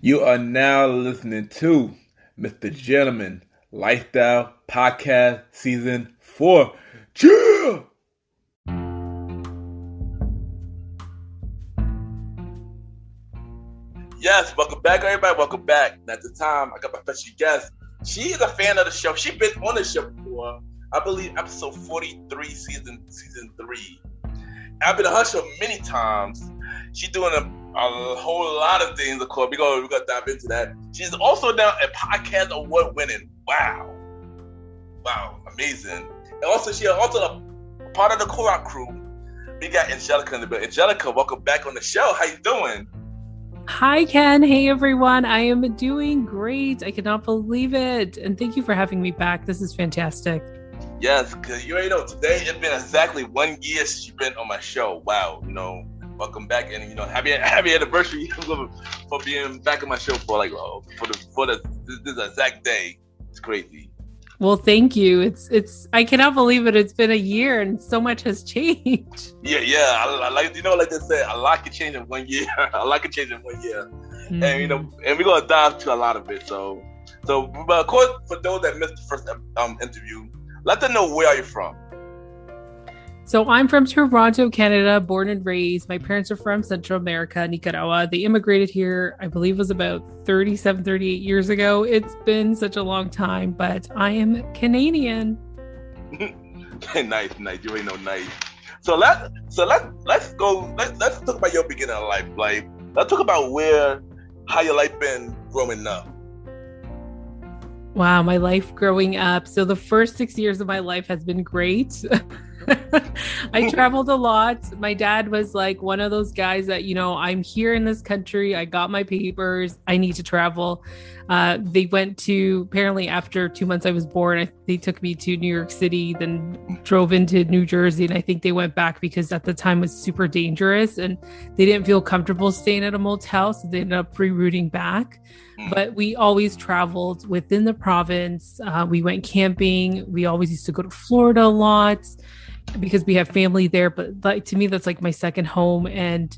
You are now listening to Mr. Gentleman Lifestyle Podcast Season 4. Chill! Yes, welcome back, everybody. Welcome back. And at the time, I got my special guest. She is a fan of the show. She's been on the show before. I believe episode 43, season 3. I've been on her show many times. She's doing a whole lot of things, of course. We're gonna dive into that. She's also now a podcast award winning. Wow, amazing. And also, she also a part of the co-op crew. We got Angelica in the building. Angelica, welcome back on the show. How you doing? Hi, Ken. Hey, everyone. I am doing great. I cannot believe it. And thank you for having me back. This is fantastic. Yes, because you already know, today it's been exactly 1 year since you've been on my show. Wow, welcome back, and happy anniversary for being back on my show for this exact day. It's crazy. Well, thank you. It's I cannot believe it. It's been a year and so much has changed. Yeah. I like they said, a lot can change in 1 year. A lot can change in 1 year, and and we're gonna dive to a lot of it. So, but of course, for those that missed the first interview, let them know where are you from. So I'm from Toronto, Canada, born and raised. My parents are from Central America, Nicaragua. They immigrated here, I believe it was about 38 years ago. It's been such a long time, but I am Canadian. Nice. You already know, nice. So let's go. Let's talk about your beginning of life. Like, let's talk about how your life been growing up. Wow, my life growing up. So the first 6 years of my life has been great. I traveled a lot. My dad was like one of those guys that, I'm here in this country. I got my papers. I need to travel. They went to, apparently after 2 months I was born, they took me to New York City, then drove into New Jersey. And I think they went back because at the time it was super dangerous and they didn't feel comfortable staying at a motel. So they ended up rerouting back. But we always traveled within the province. We went camping. We always used to go to Florida a lot because we have family there. But to me, that's like my second home. And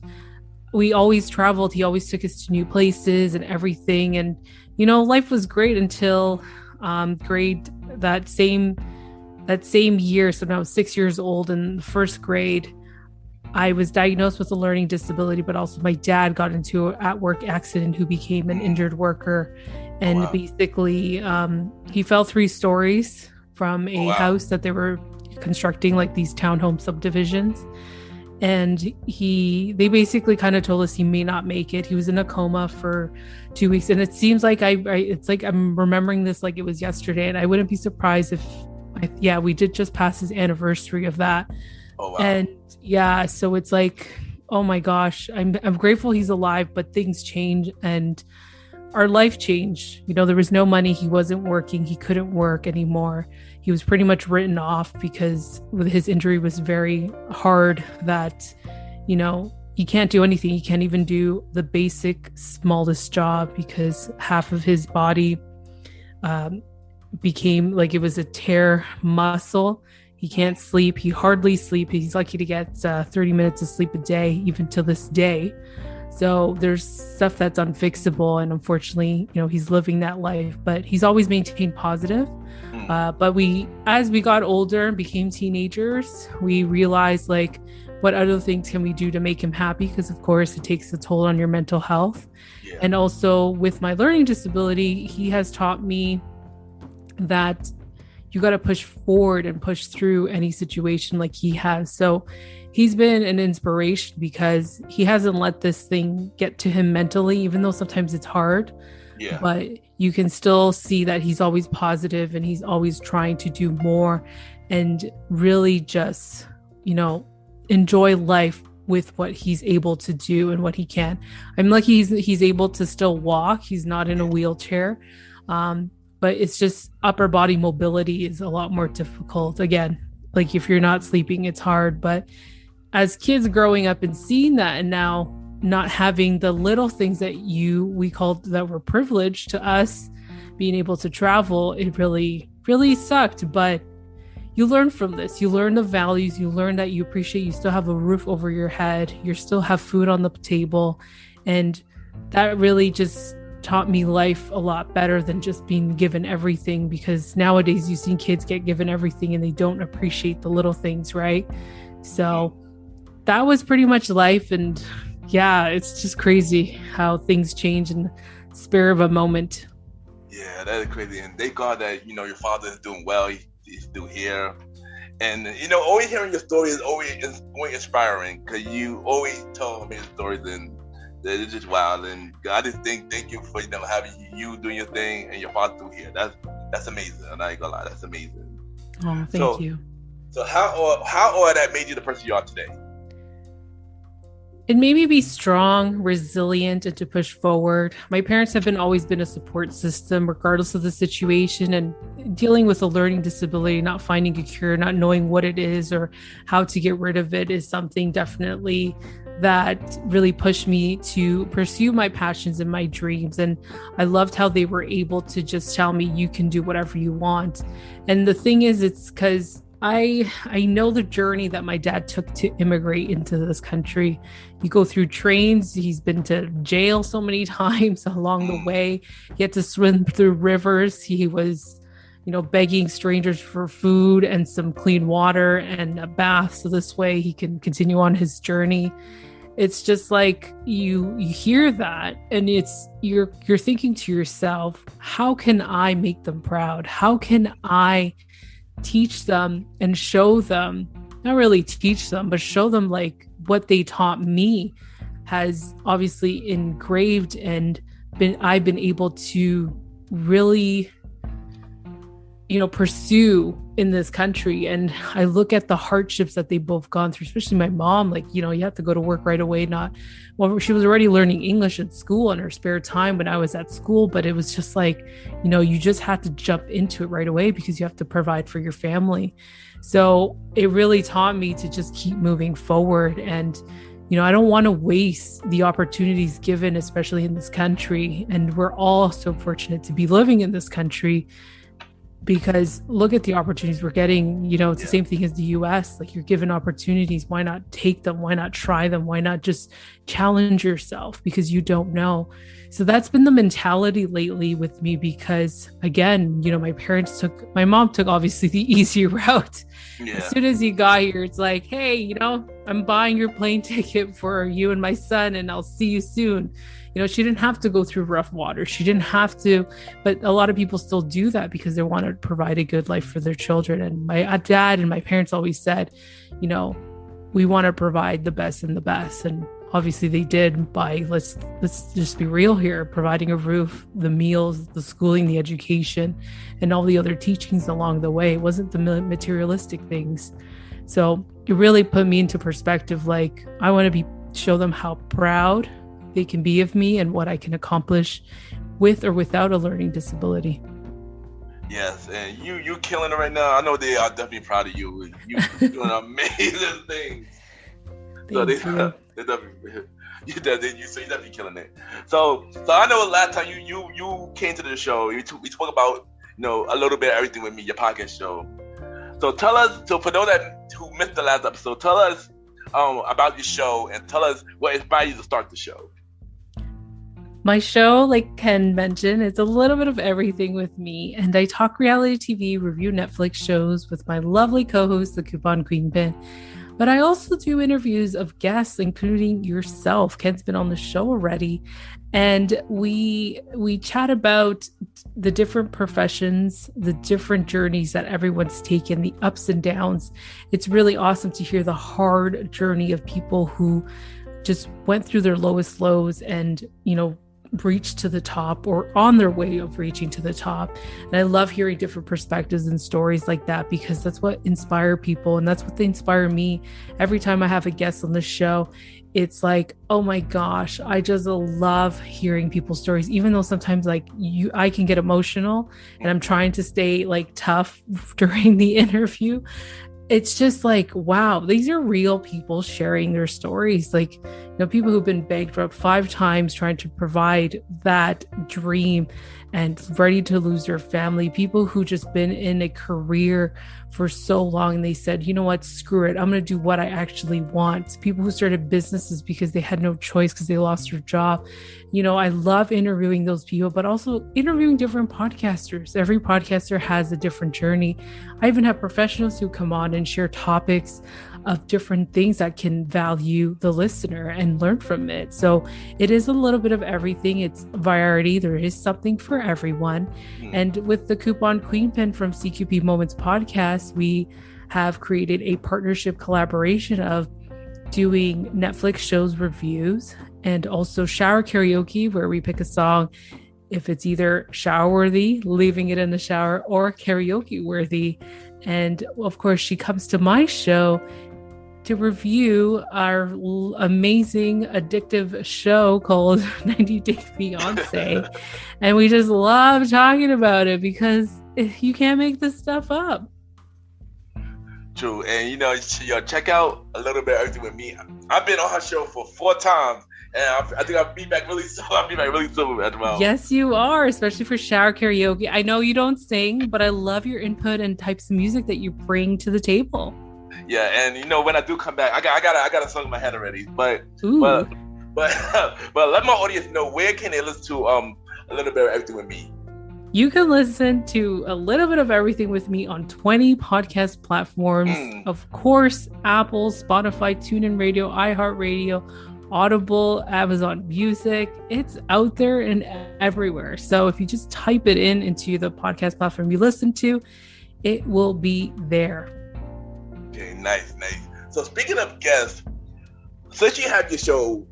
we always traveled. He always took us to new places and everything. And, life was great until grade that same year. So now I was 6 years old in the first grade. I was diagnosed with a learning disability, but also my dad got into an at-work accident who became an injured worker. And basically, he fell 3 stories from a house that they were constructing, like these townhome subdivisions. And they basically kind of told us he may not make it. He was in a coma for 2 weeks. And it seems like it's like I'm remembering this like it was yesterday. And I wouldn't be surprised if, we did just pass his anniversary of that. Oh, wow. And so it's like, oh my gosh, I'm grateful he's alive, but things change and our life changed. There was no money. He wasn't working. He couldn't work anymore. He was pretty much written off because his injury was very hard that, he can't do anything. He can't even do the basic smallest job because half of his body became like it was a tear muscle. He can't sleep. He hardly sleeps. He's lucky to get 30 minutes of sleep a day, even to this day. So there's stuff that's unfixable. And unfortunately, he's living that life, but he's always maintained positive. But as we got older and became teenagers, we realized like, what other things can we do to make him happy? Because of course it takes a toll on your mental health. Yeah. And also with my learning disability, he has taught me that you got to push forward and push through any situation like he has. So he's been an inspiration because he hasn't let this thing get to him mentally, even though sometimes it's hard. Yeah. But you can still see that he's always positive and he's always trying to do more and really just, enjoy life with what he's able to do and what he can. I'm lucky he's able to still walk. He's not in a wheelchair. But it's just upper body mobility is a lot more difficult. Again, like if you're not sleeping, it's hard. But as kids growing up and seeing that and now not having the little things that we called that were privileged to us, being able to travel, it really, really sucked. But you learn from this. You learn the values. You learn that you appreciate you still have a roof over your head. You still have food on the table. And that really just taught me life a lot better than just being given everything, because nowadays you see kids get given everything and they don't appreciate the little things, right? So that was pretty much life. And yeah, it's just crazy how things change in the spur of a moment. Yeah, that is crazy. And thank God that, your father is doing well. He's still here. And, always hearing your story is always inspiring, because you always tell amazing stories, and it's just wild. And I just thank you for, having you doing your thing and your father still here. That's amazing. I'm not gonna lie, that's amazing. Oh, thank you. So how all that made you the person you are today? It made me be strong, resilient, and to push forward. My parents have always been a support system, regardless of the situation, and dealing with a learning disability, not finding a cure, not knowing what it is or how to get rid of it, is something definitely that really pushed me to pursue my passions and my dreams. And I loved how they were able to just tell me, you can do whatever you want. And the thing is, it's because I know the journey that my dad took to immigrate into this country. You go through trains. He's been to jail so many times along the way. He had to swim through rivers. He was, begging strangers for food and some clean water and a bath, so this way he can continue on his journey. It's just like you hear that, and you're thinking to yourself, how can I make them proud? How can I teach them and show them, not really teach them, but show them like what they taught me has obviously engraved and I've been able to really, pursue in this country. And I look at the hardships that they both gone through, especially my mom, you have to go to work right away. She was already learning English at school in her spare time when I was at school, but it was just you just had to jump into it right away because you have to provide for your family. So it really taught me to just keep moving forward. And, I don't want to waste the opportunities given, especially in this country. And we're all so fortunate to be living in this country, because look at the opportunities we're getting. It's the same thing as the US. You're given opportunities. Why not take them? Why not try them? Why not just challenge yourself? Because you don't know. So that's been the mentality lately with me, because again, my mom took obviously the easy route. Yeah. As soon as you got here, it's like, hey, I'm buying your plane ticket for you and my son, and I'll see you soon. She didn't have to go through rough water. She didn't have to, but a lot of people still do that because they want to provide a good life for their children. And my dad and my parents always said, we want to provide the best and the best. And obviously they did by, let's just be real here, providing a roof, the meals, the schooling, the education, and all the other teachings along the way. It wasn't the materialistic things. So it really put me into perspective. I want to show them how proud they can be of me and what I can accomplish with or without a learning disability. Yes, and you killing it right now. I know they are definitely proud of you. You doing amazing things. You're definitely killing it. So I know last time you came to the show, we spoke about a little bit of everything with me, your podcast show. So tell us. So for those who missed the last episode, tell us about your show and tell us what inspired you to start the show. My show, like Ken mentioned, it's a little bit of everything with me, and I talk reality TV, review Netflix shows with my lovely co-host, the Coupon Queen Pin. But I also do interviews of guests, including yourself. Ken's been on the show already, and we chat about the different professions, the different journeys that everyone's taken, the ups and downs. It's really awesome to hear the hard journey of people who just went through their lowest lows and, reached to the top or on their way of reaching to the top. And I love hearing different perspectives and stories like that, because that's what inspire people, and that's what they inspire me. Every time I have a guest on the show, it's like, oh my gosh, I just love hearing people's stories, even though sometimes I can get emotional and I'm trying to stay tough during the interview. it's just like, wow, these are real people sharing their stories. Like, people who've been bankrupt 5 times trying to provide that dream and ready to lose their family. People who just been in a career for so long and they said, you know what, screw it, I'm going to do what I actually want. People who started businesses because they had no choice because they lost their job. I love interviewing those people, but also interviewing different podcasters. Every podcaster has a different journey. I even have professionals who come on and share topics of different things that can value the listener and learn from it. So it is a little bit of everything. It's variety. There is something for everyone. And with the Coupon Queen Pen from CQP Moments podcast, we have created a partnership collaboration of doing Netflix shows reviews and also shower karaoke, where we pick a song if it's either shower worthy, leaving it in the shower, or karaoke worthy. And of course, she comes to my show to review our amazing addictive show called 90 Day Fiancé. And we just love talking about it because you can't make this stuff up. True. And check out A Little Bit of Everything with me. I've been on her show for 4 times, and I think I'll be back really soon. As well. Yes, you are, especially for shower karaoke. I know you don't sing, but I love your input and types of music that you bring to the table. Yeah, and when I do come back, I got a song in my head already. But let my audience know, where can they listen to A Little Bit of Everything with me? You can listen to A Little Bit of Everything with me on 20 podcast platforms. Of course, Apple, Spotify, TuneIn Radio, iHeartRadio, Audible, Amazon Music. It's out there and everywhere. So if you just type it into the podcast platform you listen to, it will be there. Okay, nice. So speaking of guests, since you have your show,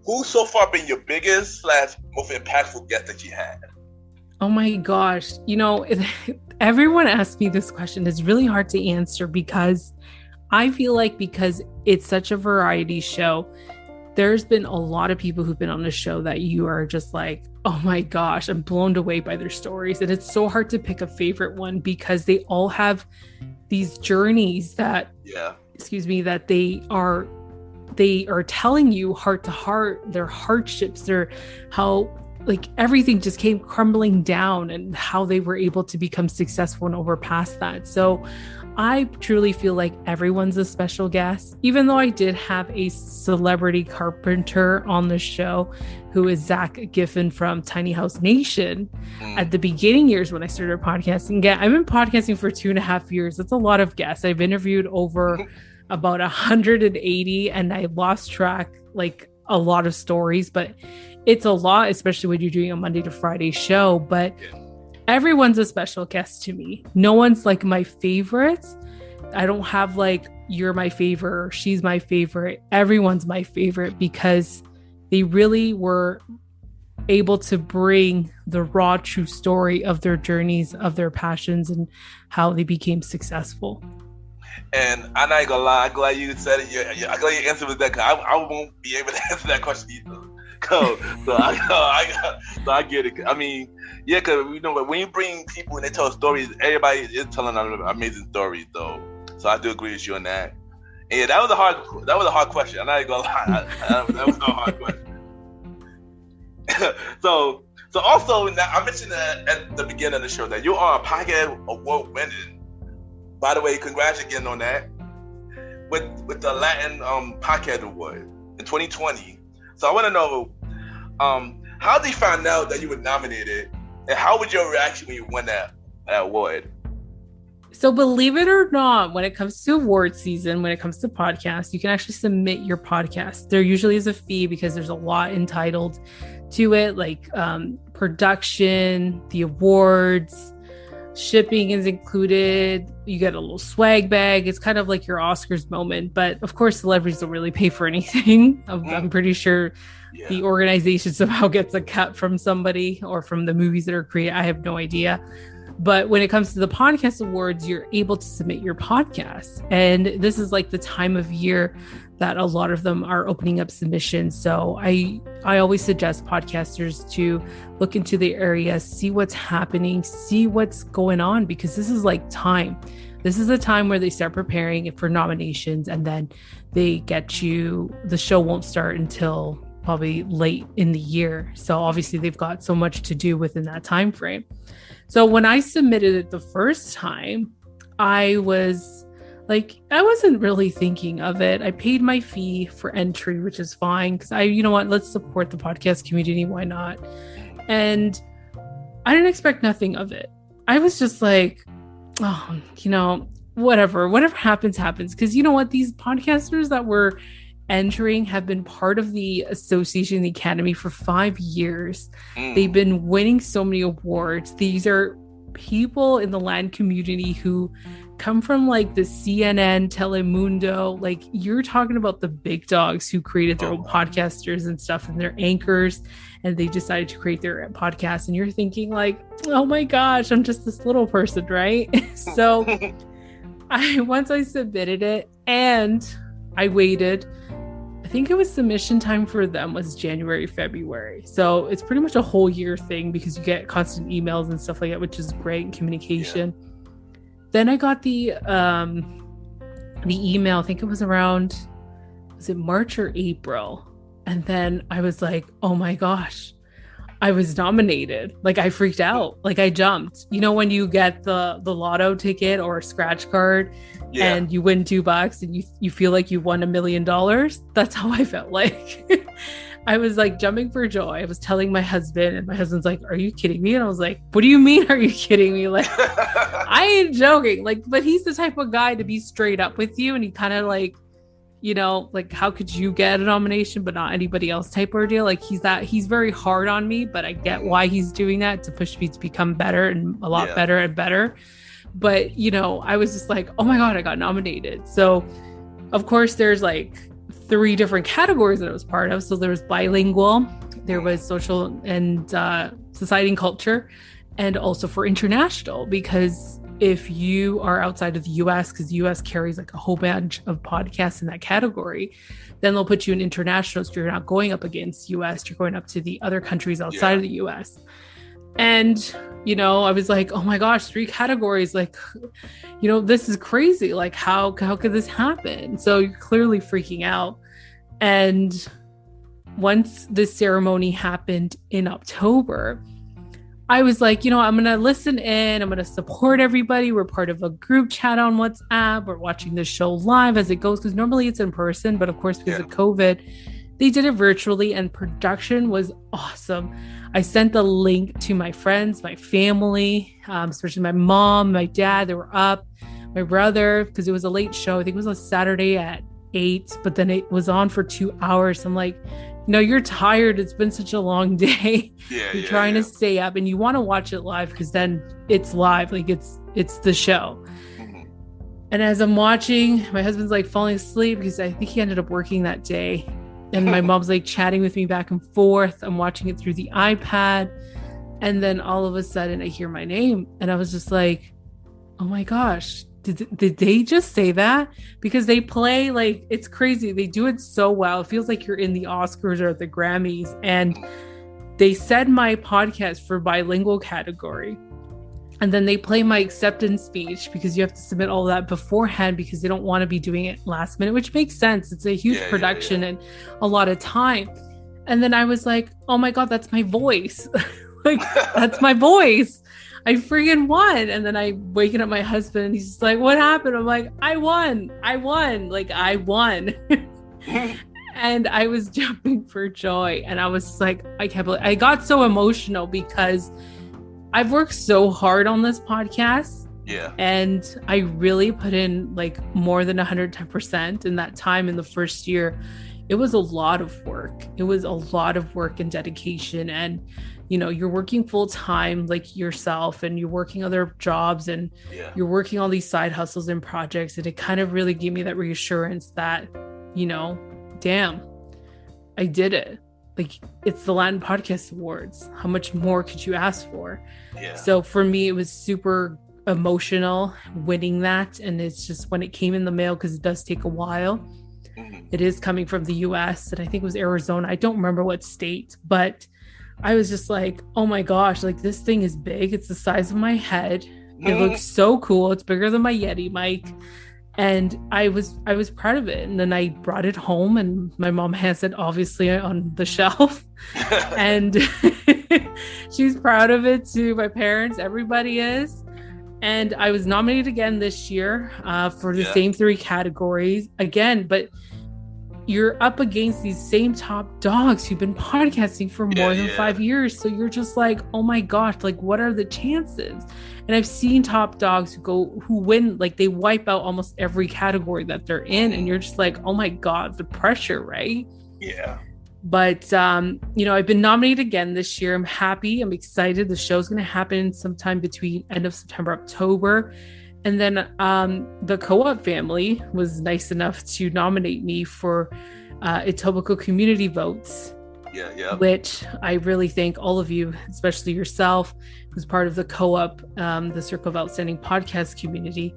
who's so far been your biggest / most impactful guest that you had? Oh my gosh. Everyone asks me this question. It's really hard to answer because I feel like because it's such a variety show, there's been a lot of people who've been on the show that you are just like, oh my gosh, I'm blown away by their stories. And it's so hard to pick a favorite one because they all have these journeys that, that they are telling you heart to heart, their hardships, their how everything just came crumbling down and how they were able to become successful and overpass that. So I truly feel like everyone's a special guest, even though I did have a celebrity carpenter on the show who is Zach Giffen from Tiny House Nation at the beginning years when I started podcasting. Yeah, I've been podcasting for 2.5 years. That's a lot of guests. I've interviewed over about 180 and I lost track, a lot of stories, but it's a lot, especially when you're doing a Monday to Friday show. But everyone's a special guest to me. No one's my favorite. I don't have you're my favorite or she's my favorite. Everyone's my favorite because they really were able to bring the raw, true story of their journeys, of their passions, and how they became successful. And I'm not gonna lie, I'm glad you said it. I'm glad you answered with that, because I won't be able to answer that question either. So I get it. I mean, yeah, because when you bring people and they tell stories, everybody is telling amazing stories, though. So I do agree with you on that. And yeah, that was a hard question. I'm not gonna lie, that was a hard question. So also, now, I mentioned at the beginning of the show that you are a podcast award winning. By the way, congrats again on that with the Latin podcast award in 2020. So I want to know, how did you find out that you were nominated, and how was your reaction when you won that award? So believe it or not, when it comes to award season, when it comes to podcasts, you can actually submit your podcast. There usually is a fee because there's a lot entitled to it, production, the awards, shipping is included. You get a little swag bag. It's kind of like your Oscars moment. But of course, celebrities don't really pay for anything. I'm pretty sure the organization somehow gets a cut from somebody or from the movies that are created. I have no idea. But when it comes to the podcast awards, you're able to submit your podcast. And this is the time of year that a lot of them are opening up submissions. So I always suggest podcasters to look into the area, see what's happening, see what's going on, because this is time. This is the time where they start preparing for nominations, and then they get you, the show won't start until probably late in the year. So obviously they've got so much to do within that time frame. So when I submitted it the first time, I wasn't really thinking of it. I paid my fee for entry, which is fine, because you know what, let's support the podcast community. Why not? And I didn't expect nothing of it. I was just like, oh, you know, whatever happens. Because you know what, these podcasters that were entering have been part of the association, the academy, for 5 years. They've been winning so many awards. These are people in the land community who come from like the CNN, Telemundo. Like, you're talking about the big dogs who created their own podcasters and stuff, and their anchors, and they decided to create their podcast. And you're thinking like, oh my gosh, I'm just this little person, right? So once I submitted it and I waited, I think it was submission time for them was January, February. So it's pretty much a whole year thing, because you get constant emails and stuff like that, which is great in communication. Yeah. Then I got the email, I think it was March or April? And then I was like, oh my gosh, I was nominated. Like, I freaked out. Like, I jumped. You know, when you get the lotto ticket or a scratch card, and you win $2 and you feel like you won $1 million? That's how I felt like. I was like jumping for joy. I was telling my husband, and my husband's like, are you kidding me? And I was like, what do you mean, are you kidding me? Like, I ain't joking. Like, but he's the type of guy to be straight up with you. And he kind of like, you know, like, how could you get a nomination but not anybody else type ordeal? Like, he's very hard on me, but I get why he's doing that, to push me to become better and a lot better and better. But, you know, I was just like, oh my God, I got nominated. So of course there's like 3 different categories that I was part of. So there was bilingual, there was social and society and culture, and also for international, because if you are outside of the US, because the US carries like a whole bunch of podcasts in that category, then they'll put you in international. So you're not going up against US, you're going up to the other countries outside of the US. And, you know, I was like, oh my gosh, 3 categories. Like, you know, this is crazy. Like, how could this happen? So you're clearly freaking out. And once this ceremony happened in October, I was like, you know, I'm going to listen in. I'm going to support everybody. We're part of a group chat on WhatsApp. We're watching the show live as it goes, because normally it's in person. But of course, because of COVID, they did it virtually, and production was awesome. I sent the link to my friends, my family, especially my mom, my dad. They were up. My brother, because it was a late show. I think it was a Saturday at 8, but then it was on for 2 hours. I'm like, no, you're tired. It's been such a long day. You're trying to stay up, and you want to watch it live, because then it's live. Like, it's the show. And as I'm watching, my husband's like falling asleep, because I think he ended up working that day. And my mom's like chatting with me back and forth. I'm watching it through the iPad. And then all of a sudden I hear my name, and I was just like, oh my gosh, did they just say that? Because they play, like, it's crazy. They do it so well. It feels like you're in the Oscars or the Grammys. And they said my podcast for bilingual category. And then they play my acceptance speech, because you have to submit all that beforehand, because they don't want to be doing it last minute, which makes sense. It's a huge production and a lot of time. And then I was like, oh my God, that's my voice. Like, that's my voice. I friggin' won. And then I waking up my husband, and he's just like, what happened? I'm like, I won. Like, I won. And I was jumping for joy. And I was just like, I can't believe, I got so emotional, because I've worked so hard on this podcast. And I really put in like more than 110% in that time in the first year. It was a lot of work. It was a lot of work and dedication. And, you know, you're working full time like yourself, and you're working other jobs, and you're working all these side hustles and projects. And it kind of really gave me that reassurance that, you know, damn, I did it. Like, it's the Latin Podcast Awards. How much more could you ask for? So for me, it was super emotional winning that. And it's just when it came in the mail, because it does take a while. It is coming from the US, and I think it was Arizona. I don't remember what state, but I was just like, oh my gosh, like, this thing is big. It's the size of my head. It looks so cool. It's bigger than my Yeti mic. And I was proud of it. And then I brought it home, and my mom has it obviously on the shelf. And she's proud of it too. My parents, everybody is. And I was nominated again this year for the same 3 categories again, but you're up against these same top dogs who've been podcasting for more than 5 years. So you're just like, oh my gosh, like what are the chances? And I've seen top dogs who win, like they wipe out almost every category that they're in. And you're just like, oh my God, the pressure, right? Yeah. But, I've been nominated again this year. I'm happy. I'm excited. The show's going to happen sometime between end of September, October. And then the Co-op family was nice enough to nominate me for Etobicoke Community Votes. Yeah. Which I really thank all of you, especially yourself, who's part of the Co-op, the Circle of Outstanding Podcast community.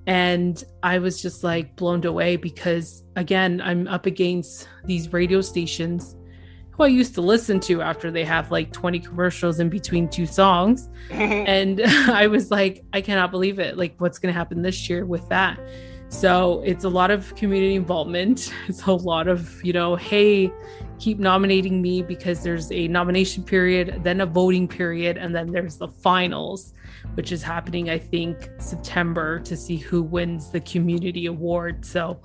And I was just like blown away because, again, I'm up against these radio stations who I used to listen to after they have like 20 commercials in between 2 songs. And I was like, I cannot believe it. Like, what's going to happen this year with that? So it's a lot of community involvement. It's a lot of, hey, keep nominating me, because there's a nomination period, then a voting period, and then there's the finals, which is happening, I think, September, to see who wins the community award. So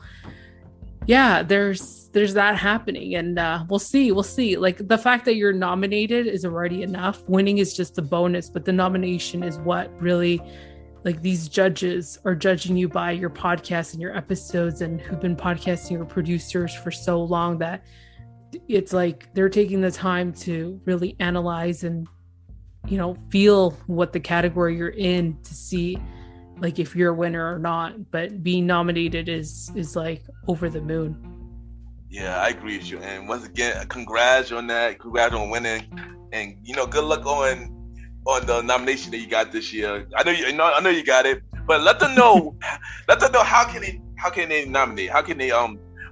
yeah, there's that happening, and we'll see. Like, the fact that you're nominated is already enough. Winning is just a bonus, but the nomination is what really, like, these judges are judging you by your podcast and your episodes, and who've been podcasting or producers for so long that it's like they're taking the time to really analyze and feel what the category you're in, to see like if you're a winner or not. But being nominated is like over the moon. Yeah, I agree with you. And once again, congrats on that. Congrats on winning. And good luck on the nomination that you got this year. I know you got it. But let them know how can they nominate? How can they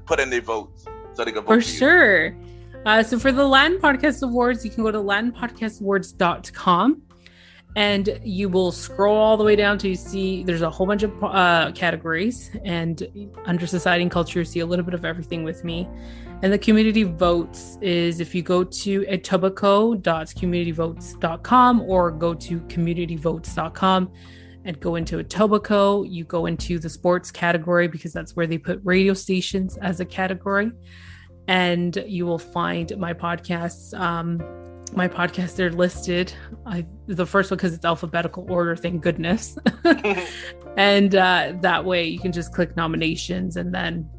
put in their votes so they can vote for sure. So for the Latin Podcast Awards, you can go to latinpodcastawards.com, and you will scroll all the way down to see there's a whole bunch of categories, and under society and culture, you see a little bit of everything with me. And the community votes is, if you go to etobicoke.communityvotes.com or go to communityvotes.com and go into Etobicoke, you go into the sports category, because that's where they put radio stations as a category. And you will find my podcasts. My podcasts are listed. The first one, because it's alphabetical order, thank goodness. And that way you can just click nominations, and then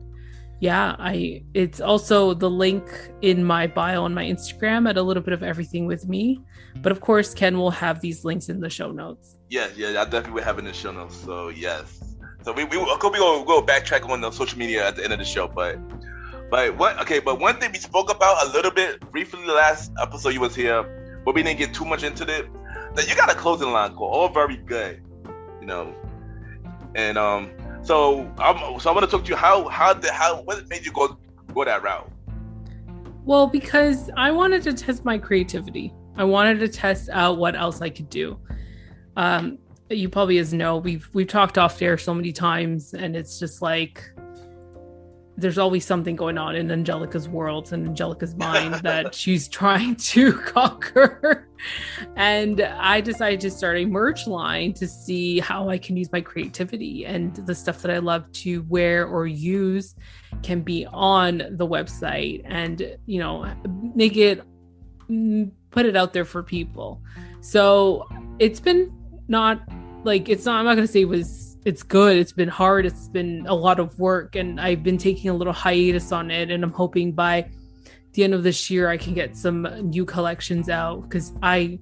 it's also the link in my bio on my Instagram at a little bit of everything with me. But of course, Ken will have these links in the show notes. Yeah, I definitely will have it in the show notes. So yes, so we go backtrack on the social media at the end of the show, but one thing we spoke about a little bit briefly the last episode you was here, but we didn't get too much into it. That you got a clothing line called All Very Good, and so I want to talk to you how what made you go that route? Well, because I wanted to test my creativity. I wanted to test out what else I could do. You probably know we've talked off air so many times, and it's just like, there's always something going on in Angelica's world and Angelica's mind that she's trying to conquer. And I decided to start a merch line to see how I can use my creativity, and the stuff that I love to wear or use can be on the website, and, put it out there for people. So it's been I'm not going to say it's good. It's been hard. It's been a lot of work, and I've been taking a little hiatus on it. And I'm hoping by the end of this year, I can get some new collections out, because I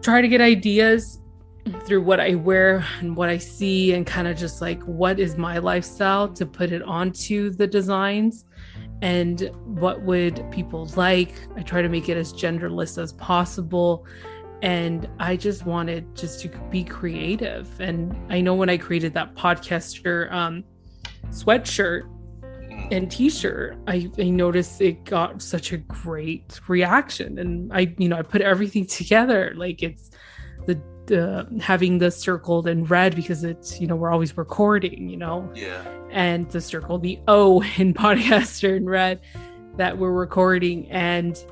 try to get ideas through what I wear and what I see, and kind of just like, what is my lifestyle, to put it onto the designs, and what would people like. I try to make it as genderless as possible. And I just wanted to be creative. And I know when I created that podcaster sweatshirt and t-shirt, I noticed it got such a great reaction. And I put everything together. Like, it's having the circled in red because it's, we're always recording, Yeah. and the circle, the O in podcaster in red that we're recording, and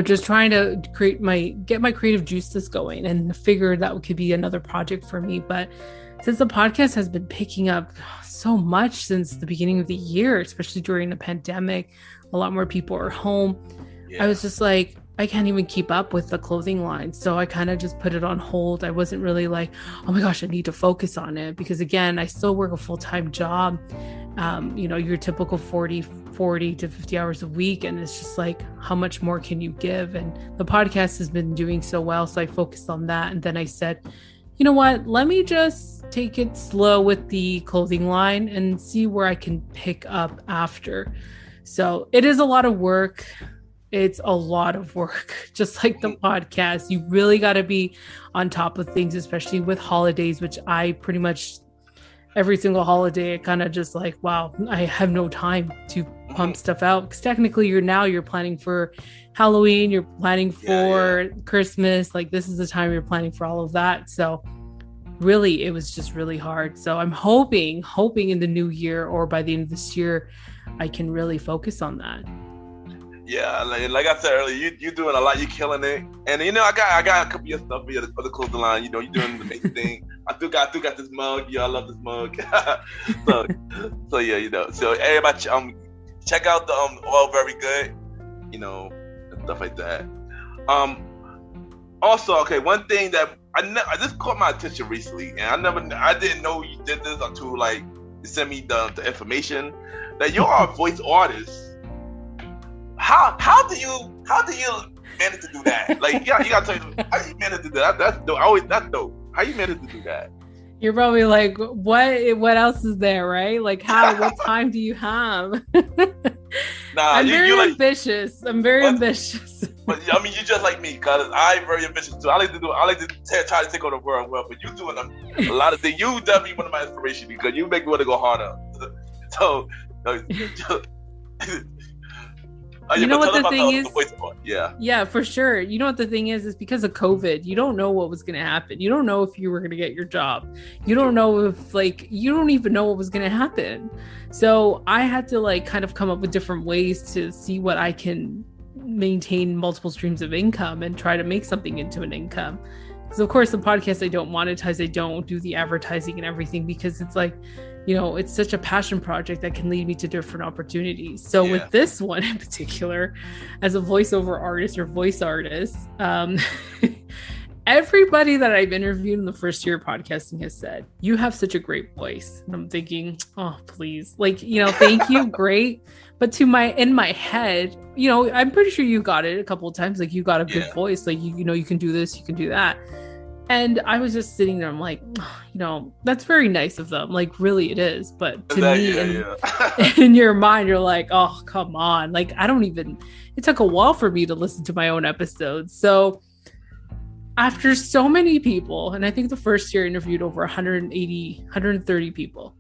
just trying to get my creative juices going, and figure that could be another project for me. But since the podcast has been picking up so much since the beginning of the year, especially during the pandemic, a lot more people are home. I was just like, I can't even keep up with the clothing line. So I kind of just put it on hold. I wasn't really like, oh my gosh, I need to focus on it, because again, I still work a full-time job. Your typical 40 to 50 hours a week. And it's just like, how much more can you give? And the podcast has been doing so well. So I focused on that. And then I said, you know what, let me just take it slow with the clothing line and see where I can pick up after. So it is a lot of work. It's a lot of work, just like the podcast. You really got to be on top of things, especially with holidays, which I pretty much every single holiday, I kind of just like, wow, I have no time to pump stuff out. Because technically you're planning for Halloween, you're planning for Christmas. Like, this is the time you're planning for all of that. So really, it was just really hard. So I'm hoping in the new year or by the end of this year, I can really focus on that. Yeah, like I said earlier, you're doing a lot. You're killing it, and I got a couple of your stuff here for the clothing line. You're doing the amazing thing. I still got this mug. Yeah, I love this mug. so yeah, so everybody check out the All Very Good, and stuff like that. Also, okay, one thing that I just caught my attention recently, and I didn't know you did this until like you sent me the information that you are a voice artist. How do you manage to do that? Like, you gotta tell me how you manage to do that. That's dope. That's dope. How you manage to do that? You're probably like, what else is there, right? Like, what time do you have? I'm very ambitious. But I mean, you're just like me, cause I'm very ambitious too. I like to try to take over the world well, but you doing a lot of things. You definitely one of my inspiration, because you make me want to go harder. So. You know what the thing is? Yeah, for sure. You know what the thing is because of COVID, you don't know what was going to happen. You don't know if you were going to get your job. You don't know if you don't even know what was going to happen. So I had to kind of come up with different ways to see what I can maintain multiple streams of income and try to make something into an income. Because of course the podcast, I don't monetize. I don't do the advertising and everything, because it's like, it's such a passion project that can lead me to different opportunities. So with this one in particular, as a voiceover artist or voice artist, everybody that I've interviewed in the first year of podcasting has said, you have such a great voice. And I'm thinking, oh, please, thank you. Great. But in my head, I'm pretty sure you got it a couple of times. Like, you got a good voice. Like, you can do this, you can do that. And I was just sitting there, I'm like, that's very nice of them. Like, really it is. But to me, in your mind, you're like, oh, come on. Like, it took a while for me to listen to my own episodes. So after so many people, and I think the first year I interviewed over 130 people.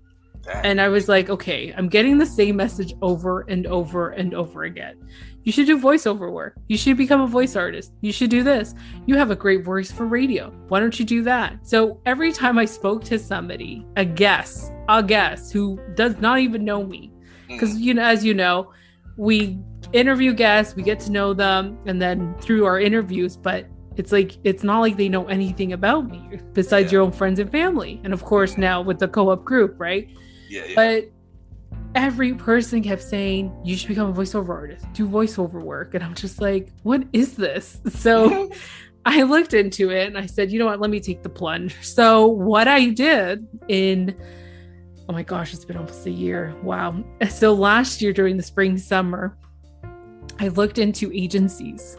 And I was like, okay, I'm getting the same message over and over and over again. You should do voiceover work. You should become a voice artist. You should do this. You have a great voice for radio. Why don't you do that? So every time I spoke to somebody, a guest who does not even know me, because, as you know, we interview guests, we get to know them, and then through our interviews, but it's not like they know anything about me besides your own friends and family. And of course, now with the co-op group, right? But every person kept saying, you should become a voiceover artist, do voiceover work. And I'm just like, what is this? So I looked into it and I said, you know what, let me take the plunge. So what I did oh my gosh, it's been almost a year. Wow. So last year during the spring, summer, I looked into agencies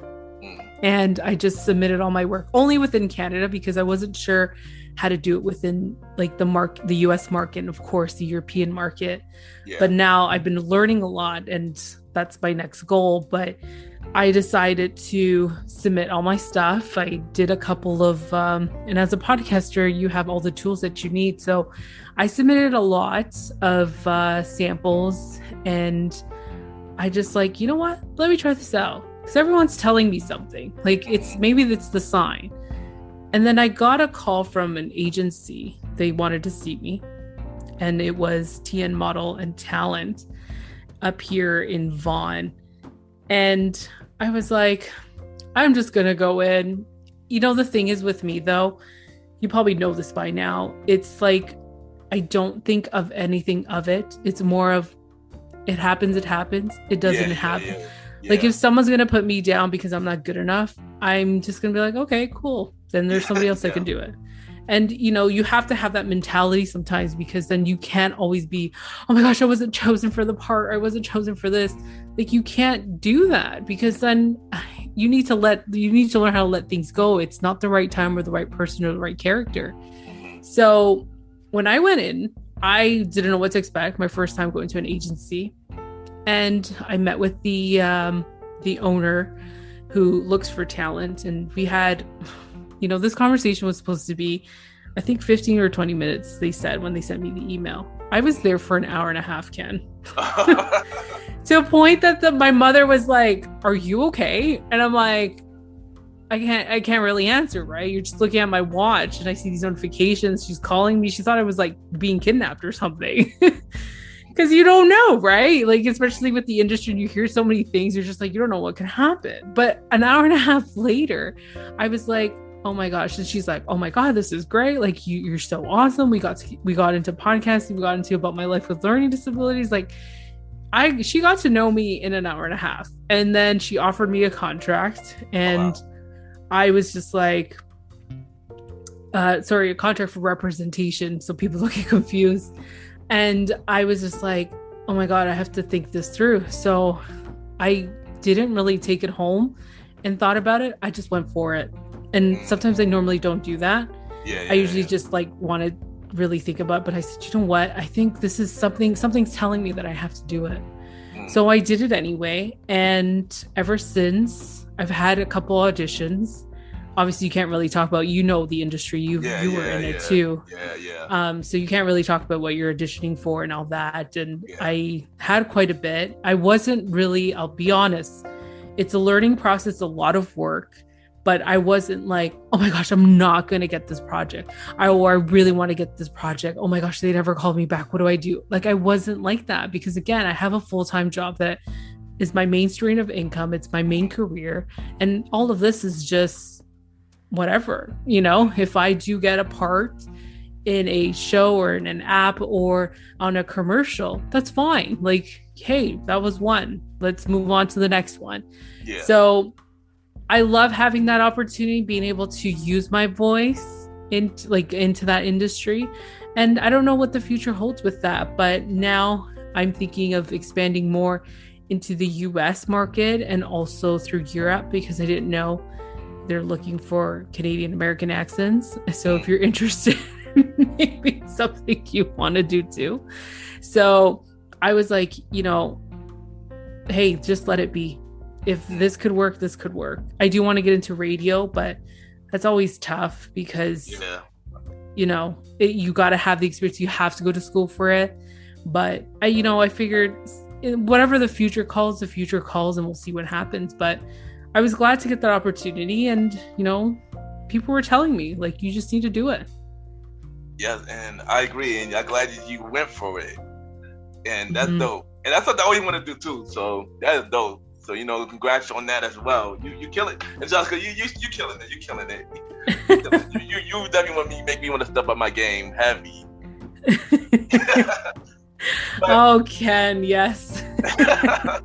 and I just submitted all my work only within Canada, because I wasn't sure how to do it within the US market, and of course the European market. But now I've been learning a lot, and that's my next goal. But I decided to submit all my stuff. I did a couple of and as a podcaster, you have all the tools that you need. So I submitted a lot of samples, and I just you know what, let me try this out, because everyone's telling me something. Maybe it's the sign. And then I got a call from an agency. They wanted to see me. And it was TN Model and Talent up here in Vaughan. And I was like, I'm just going to go in. You know, the thing is with me, though, you probably know this by now. It's like, I don't think of anything of it. It's more of, it happens, it happens. It doesn't happen. Yeah. Like, if someone's going to put me down because I'm not good enough, I'm just going to be like, okay, cool. Then there's somebody else that can do it. And, you know, you have to have that mentality sometimes, because then you can't always be, oh my gosh, I wasn't chosen for the part. I wasn't chosen for this. Like, you can't do that, because then you need to learn how to let things go. It's not the right time or the right person or the right character. So when I went in, I didn't know what to expect. My first time going to an agency, and I met with the owner who looks for talent. And we had, you know, this conversation was supposed to be, I think 15 or 20 minutes, they said when they sent me the email. I was there for an hour and a half, Ken. To a point that my mother was like, are you okay? And I'm like, I can't really answer, right? You're just looking at my watch and I see these notifications. She's calling me. She thought I was like being kidnapped or something. Because you don't know, right? Like, especially with the industry, and you hear so many things, you're just like, you don't know what can happen. But an hour and a half later, I was like, oh my gosh. And she's like, oh my God, this is great. Like, you're so awesome. We got into podcasting. We got into about my life with learning disabilities. Like, she got to know me in an hour and a half. And then she offered me a contract. And I was just like, a contract for representation. So people don't get confused. And I was just like, oh my God, I have to think this through. So I didn't really take it home and thought about it. I just went for it. And sometimes I normally don't do that. I usually just like want to really think about it. But I said, you know what? I think this is something's telling me that I have to do it. So I did it anyway. And ever since, I've had a couple auditions. Obviously, you can't really talk about, you know, the industry. You were in it too. So you can't really talk about what you're auditioning for and all that. And I had quite a bit. I wasn't really, I'll be honest, it's a learning process, a lot of work. But I wasn't like, oh my gosh, I'm not going to get this project. I really want to get this project. Oh my gosh, they never called me back. What do I do? Like, I wasn't like that, because again, I have a full-time job that is my main stream of income. It's my main career. And all of this is just whatever, you know, if I do get a part in a show or in an app or on a commercial, that's fine. Like, hey, that was one. Let's move on to the next one. So I love having that opportunity, being able to use my voice into that industry. And I don't know what the future holds with that, but now I'm thinking of expanding more into the US market and also through Europe, because I didn't know they're looking for Canadian American accents. So if you're interested, maybe something you want to do too. So I was like, you know, hey, just let it be. If this could work, this could work. I do want to get into radio, but that's always tough because, you know, you got to have the experience. You have to go to school for it. But I figured whatever the future calls, and we'll see what happens. But I was glad to get that opportunity. And, you know, people were telling me, like, you just need to do it. Yes, and I agree. And I'm glad that you went for it. And that's dope. And that's what I always want to do too. So that is dope. So, you know, congrats on that as well. You kill it. And Jessica, you killing it. You killing it. You definitely make me want to step up my game heavy. Oh, Ken, yes. but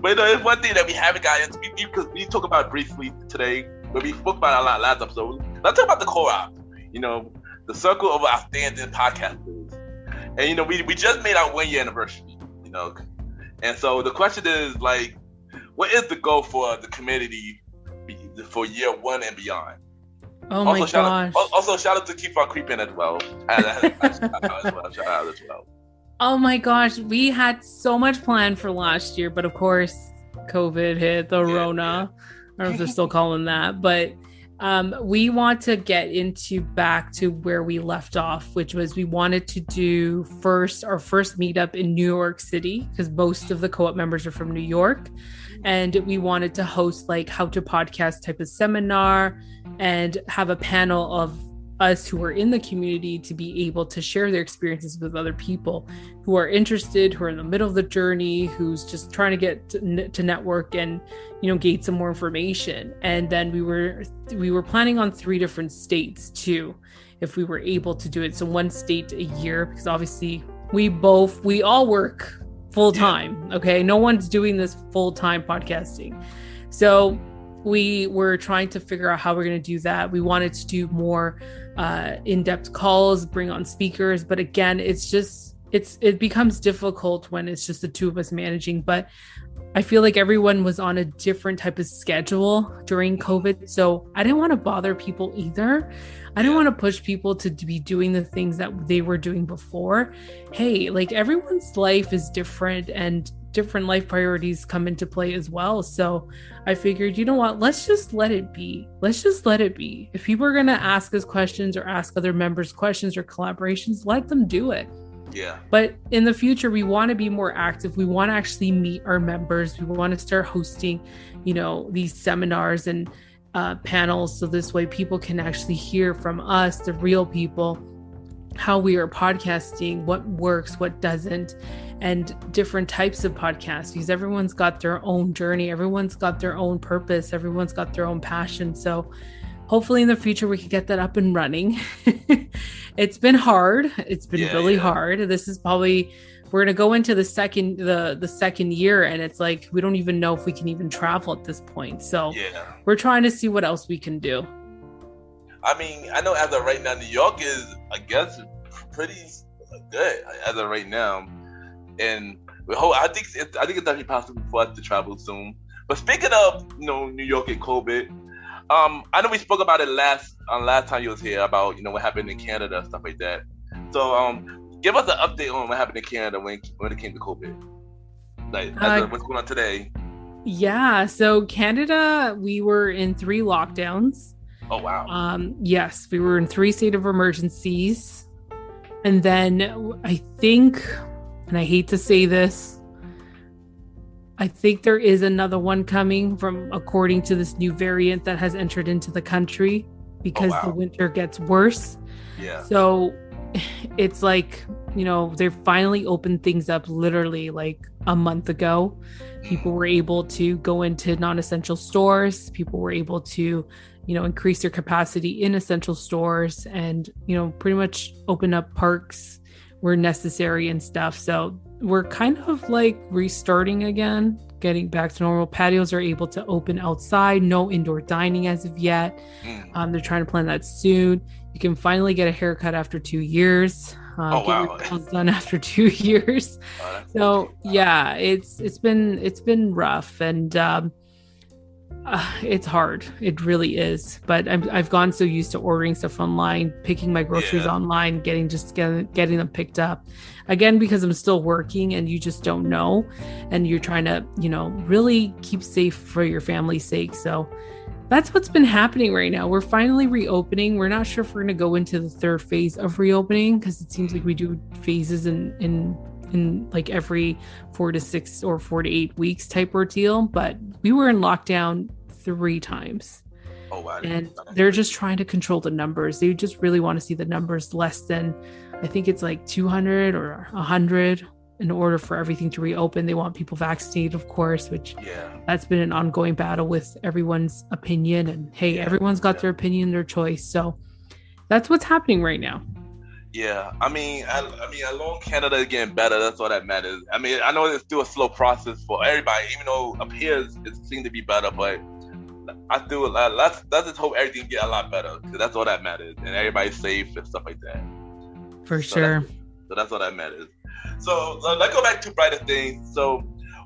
you know, it's one thing that we haven't got into, because we talk about it briefly today, but we spoke about it a lot last episode. Let's talk about the co-op, you know, the circle of outstanding podcasters. And, you know, we just made our 1 year anniversary, you know. And so the question is, like, what is the goal for the community for year one and beyond? Oh my gosh. Also, shout out to Keep On Creeping as well. Shout out as well. Oh my gosh. We had so much planned for last year, but of course, COVID hit, the Rona. I don't know if they're still calling that. But We want to get into back to where we left off, which was we wanted to do our first meetup in New York City, because most of the co-op members are from New York. And we wanted to host like how to podcast type of seminar and have a panel of us who are in the community to be able to share their experiences with other people who are interested, who are in the middle of the journey, who's just trying to get to network and, gain some more information. And then we were planning on 3 different states too, if we were able to do it. So 1 state a year, because obviously we all work full time. Okay. No one's doing this full time podcasting. So we were trying to figure out how we're going to do that. We wanted to do more in-depth calls, bring on speakers. But again, it becomes difficult when it's just the 2 of us managing. But I feel like everyone was on a different type of schedule during COVID. So I didn't want to bother people either. I didn't want to push people to be doing the things that they were doing before. Hey, like everyone's life is different and different life priorities come into play as well. So I figured, you know what, let's just let it be. If people are going to ask us questions or ask other members questions or collaborations, let them do it. Yeah. But in the future, we want to be more active. We want to actually meet our members. We want to start hosting, these seminars and panels. So this way people can actually hear from us, the real people, how we are podcasting, what works, what doesn't, and different types of podcasts, because everyone's got their own journey. Everyone's got their own purpose. Everyone's got their own passion. So hopefully in the future, we can get that up and running. It's been hard. It's been really hard. This is probably, we're going to go into the second year, and it's like, we don't even know if we can even travel at this point. So we're trying to see what else we can do. I mean, I know as of right now, New York is, I guess, pretty good as of right now. And I think it's definitely possible for us to travel soon. But speaking of, New York and COVID, I know we spoke about it last time you was here about, what happened in Canada and stuff like that. So, give us an update on what happened in Canada when it came to COVID. Like, what's going on today? Yeah. So Canada, we were in 3 lockdowns. Oh, wow. Yes, we were in 3 state of emergencies. And then I think, and I hate to say this, I think there is another one coming according to this new variant that has entered into the country, because the winter gets worse. Yeah. So it's like, they finally opened things up literally like a month ago. People were able to go into non-essential stores. People were able to, increase their capacity in essential stores and, pretty much open up parks where necessary and stuff. So we're kind of like restarting again, getting back to normal. Patios are able to open outside, no indoor dining as of yet. They're trying to plan that soon. You can finally get a haircut after 2 years. Get your nails done after 2 years. So yeah, it's been rough, and it's hard. It really is. But I've gone so used to ordering stuff online, picking my groceries online, getting them picked up. Again, because I'm still working and you just don't know, and you're trying to, really keep safe for your family's sake. So that's what's been happening right now. We're finally reopening. We're not sure if we're going to go into the 3rd phase of reopening, because it seems like we do phases in like every 4 to 6 or 4 to 8 weeks type ordeal. But we were in lockdown 3 times. Oh, wow. And they're just trying to control the numbers. They just really want to see the numbers less than, I think it's like 200 or 100 in order for everything to reopen. They want people vaccinated, of course, which that's been an ongoing battle with everyone's opinion. And hey, everyone's got their opinion, their choice. So that's what's happening right now. Yeah, I mean, along Canada is getting better. That's all that matters. I mean, I know it's still a slow process for everybody, even though up here it seems to be better. But I feel let's just hope everything get a lot better, because that's all that matters, and everybody's safe and stuff like that. For sure. So that's all that matters. So let's go back to brighter things. So,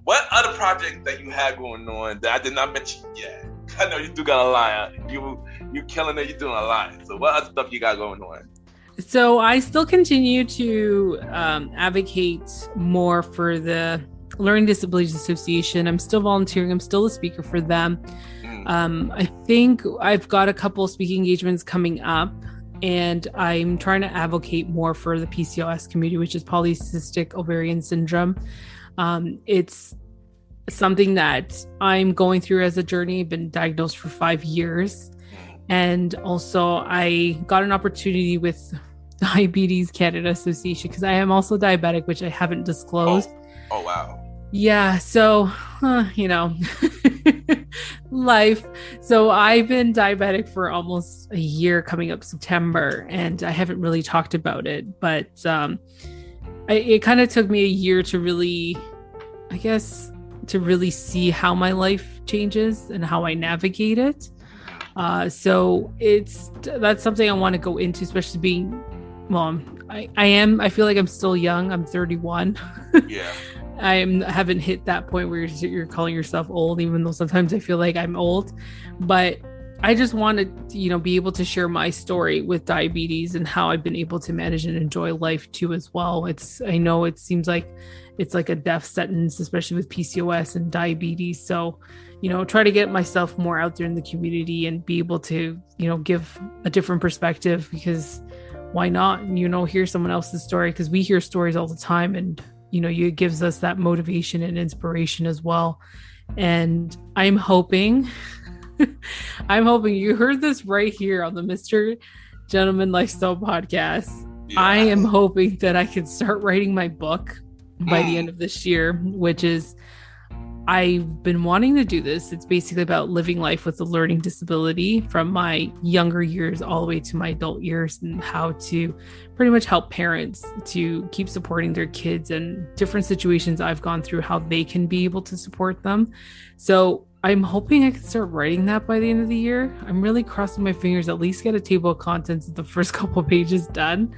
what other projects that you have going on that I did not mention yet? I know you do got a lot. You killing it. You're doing a lot. So, what other stuff you got going on? So I still continue to advocate more for the Learning Disabilities Association. I'm still volunteering. I'm still a speaker for them. I think I've got a couple speaking engagements coming up, and I'm trying to advocate more for the PCOS community, which is polycystic ovarian syndrome. It's something that I'm going through as a journey. I've been diagnosed for 5 years. And also I got an opportunity with Diabetes Canada Association because I am also diabetic, which I haven't disclosed. Oh wow. Yeah. So, life. So I've been diabetic for almost a year coming up September, and I haven't really talked about it, but it kind of took me a year to really, I guess, to really see how my life changes and how I navigate it. So that's something I want to go into, especially being, well, I feel like I'm still young. I'm 31. Yeah. I haven't hit that point where you're calling yourself old, even though sometimes I feel like I'm old. But I just want to, be able to share my story with diabetes and how I've been able to manage and enjoy life too as well. I know it seems like it's like a death sentence, especially with PCOS and diabetes. So, try to get myself more out there in the community and be able to, give a different perspective, because why not, hear someone else's story, because we hear stories all the time, and it gives us that motivation and inspiration as well. And I'm hoping you heard this right here on the Mr. Gentleman Lifestyle podcast. Yeah. I am hoping that I can start writing my book by the end of this year, which is, I've been wanting to do this. It's basically about living life with a learning disability from my younger years all the way to my adult years, and how to pretty much help parents to keep supporting their kids and different situations I've gone through, how they can be able to support them. So I'm hoping I can start writing that by the end of the year. I'm really crossing my fingers, at least get a table of contents of the first couple of pages done.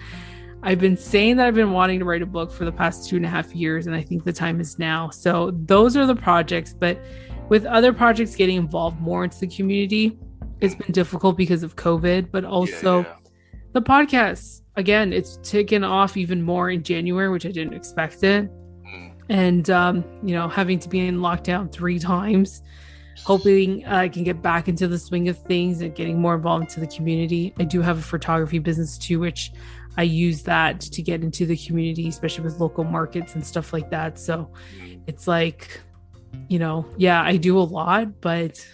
I've been saying that I've been wanting to write a book for the past 2.5 years, and I think the time is now. So those are the projects, but with other projects getting involved more into the community, it's been difficult because of COVID, but also the podcast, again, it's taken off even more in January, which I didn't expect it. And, having to be in lockdown 3 times, hoping I can get back into the swing of things and getting more involved into the community. I do have a photography business too, which I use that to get into the community, especially with local markets and stuff like that. So it's like, I do a lot, but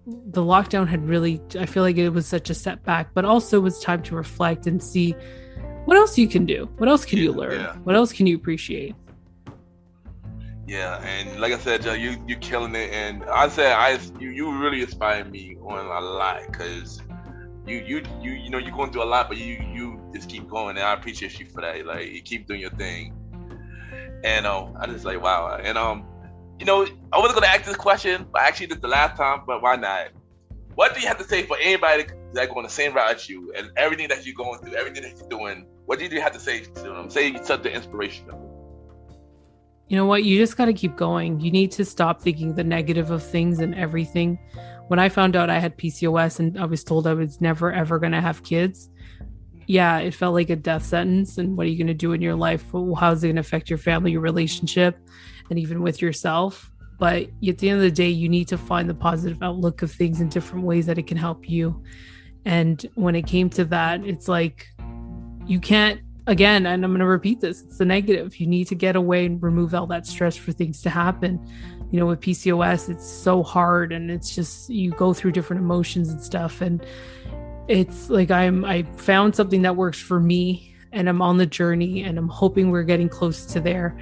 the lockdown had really, I feel like it was such a setback, but also it was time to reflect and see what else you can do. What else can you learn? Yeah. What else can you appreciate? Yeah, and like I said, Joe, you're killing it, and you really inspire me on a lot, because you're going through a lot, but you just keep going, and I appreciate you for that. Like, you keep doing your thing, and I just like, wow. And I wasn't gonna ask this question, but actually this is the last time, but why not? What do you have to say for anybody that's going the same route as you, and everything that you're going through, everything that you're doing? What do you have to say to them? Say something inspirational. You know what? You just got to keep going. You need to stop thinking the negative of things and everything. When I found out I had PCOS and I was told I was never, ever going to have kids, yeah, it felt like a death sentence. And what are you going to do in your life? How's it going to affect your family, your relationship, and even with yourself? But at the end of the day, you need to find the positive outlook of things in different ways that it can help you. And when it came to that, it's like, you can't, again, and I'm going to repeat this, it's the negative. You need to get away and remove all that stress for things to happen. With PCOS, it's so hard, and it's just, you go through different emotions and stuff. And it's like, I found something that works for me, and I'm on the journey, and I'm hoping we're getting close to there,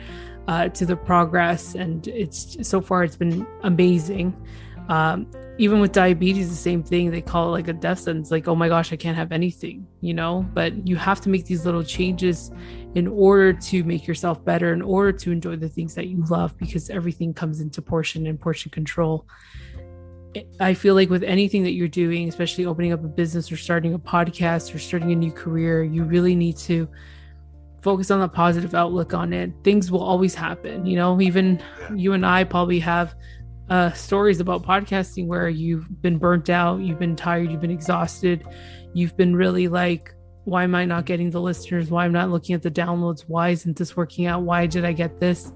to the progress. And so far it's been amazing. Even with diabetes, the same thing. They call it like a death sentence, like, oh my gosh, I can't have anything, but you have to make these little changes in order to make yourself better, in order to enjoy the things that you love, because everything comes into portion and portion control. I feel like with anything that you're doing, especially opening up a business or starting a podcast or starting a new career, you really need to focus on the positive outlook on it. Things will always happen. Even you and I probably have stories about podcasting where you've been burnt out, you've been tired, you've been exhausted, you've been really like, why am I not getting the listeners? Why am I not looking at the downloads? Why isn't this working out? Why did I get this?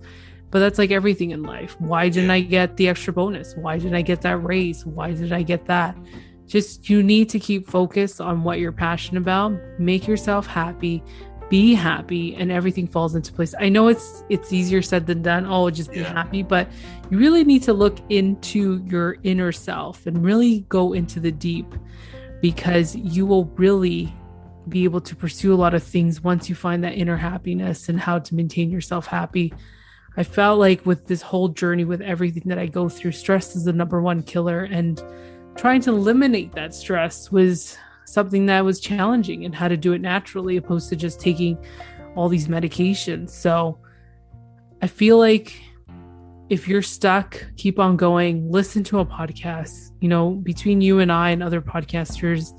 But that's like everything in life. Why didn't I get the extra bonus? Why didn't I get that raise? Why did I get that? Just, you need to keep focused on what you're passionate about. Make yourself happy. Be happy, and everything falls into place. I know it's easier said than done. Oh, just be happy. But you really need to look into your inner self and really go into the deep, because you will really be able to pursue a lot of things once you find that inner happiness and how to maintain yourself happy. I felt like with this whole journey, with everything that I go through, stress is the number one killer, and trying to eliminate that stress was something that was challenging, and how to do it naturally opposed to just taking all these medications. So I feel like if you're stuck, keep on going, listen to a podcast. You know, between you and I and other podcasters,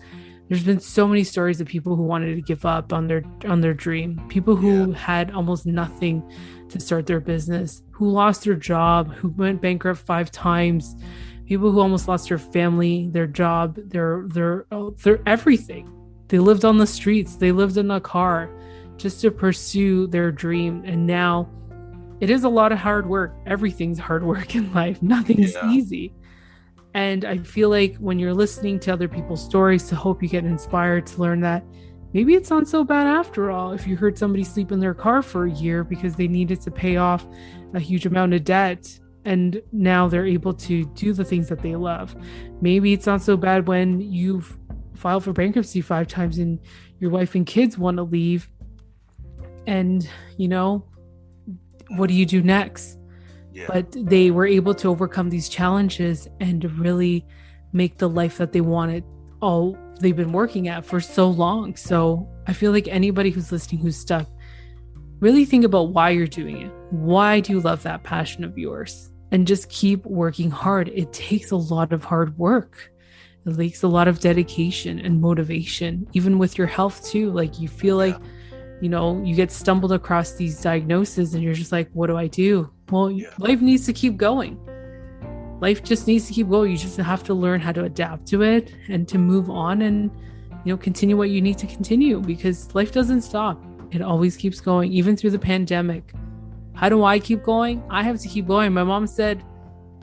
there's been so many stories of people who wanted to give up on their dream, people who had almost nothing to start their business, who lost their job, who went bankrupt 5 times, people who almost lost their family, their job, their everything. They lived on the streets, they lived in a car just to pursue their dream. And now it is a lot of hard work. Everything's hard work in life. Nothing's easy. And I feel like when you're listening to other people's stories, to hope you get inspired to learn that maybe it's not so bad after all. If you heard somebody sleep in their car for a year because they needed to pay off a huge amount of debt, and now they're able to do the things that they love. Maybe it's not so bad when you've filed for bankruptcy 5 times and your wife and kids want to leave. And, you know, what do you do next? But they were able to overcome these challenges and really make the life that they wanted, all they've been working at for so long. So I feel like anybody who's listening who's stuck, really think about why you're doing it. Why do you love that passion of yours? And just keep working hard. It takes a lot of hard work. It takes a lot of dedication and motivation, even with your health too. Like you feel like, you know, you get stumbled across these diagnoses and you're just like, what do I do? Well, life needs to keep going. Life just needs to keep going. You just have to learn how to adapt to it and to move on and, you know, continue what you need to continue, because life doesn't stop. It always keeps going, even through the pandemic. How do I keep going? I have to keep going. My mom said,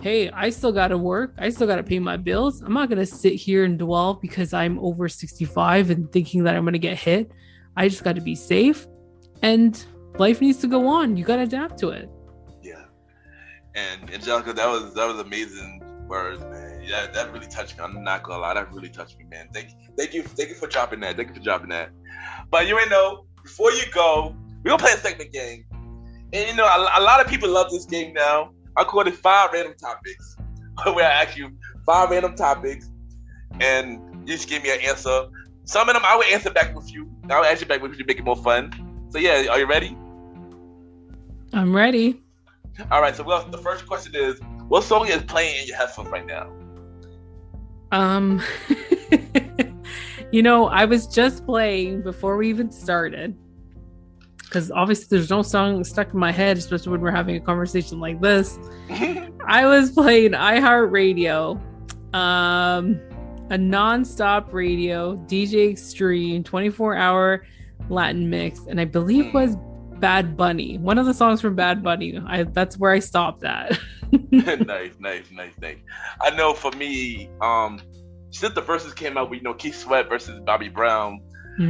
hey, I still got to work. I still got to pay my bills. I'm not going to sit here and dwell because I'm over 65 and thinking that I'm going to get hit. I just got to be safe, and life needs to go on. You got to adapt to it. Yeah. And Angelica, that was amazing words, man. Yeah, that really touched me. I'm not gonna lie, that really touched me, man. Thank you for dropping that. Thank you for dropping that. But you ain't know, before you go, we're gonna play a segment game. And you know, a lot of people love this game now. I call it 5 random topics, where I ask you 5 random topics, and you just give me an answer. Some of them I will answer back with you. I will answer back with you to make it more fun. So yeah, are you ready? I'm ready. All right. So the first question is, what song is playing in your headphones right now? You know, I was just playing before we even started, because obviously there's no song stuck in my head, especially when we're having a conversation like this. I was playing iHeartRadio, a non-stop radio, DJ Extreme, 24-hour Latin mix, and I believe was Bad Bunny. One of the songs from Bad Bunny. That's where I stopped at. Nice. I know for me, since the verses came out, we know Keith Sweat versus Bobby Brown.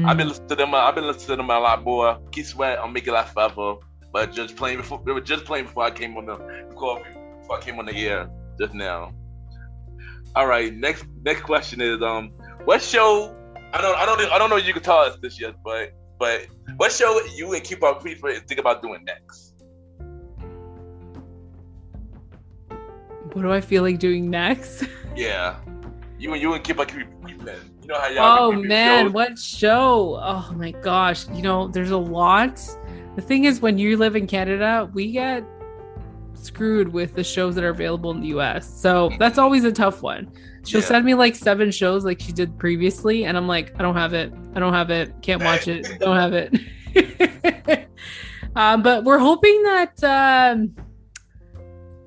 I've been listening to them a lot more. Keith Sweat on Make It Last Forever, but just playing before they were just playing before I came on the air just now. All right, next question is what show? I don't know if you can tell us this yet, but what show you and Keep Up Creep think about doing next? What do I feel like doing next? Yeah, you and Keep Up Creep. You know how y'all. Oh man, shows. What show? Oh my gosh, you know there's a lot. The thing is, when you live in Canada, we get screwed with the shows that are available in the US, so that's always a tough one. She'll send me like 7 shows like she did previously, and I'm like, I don't have it, can't watch it, don't have it. But we're hoping that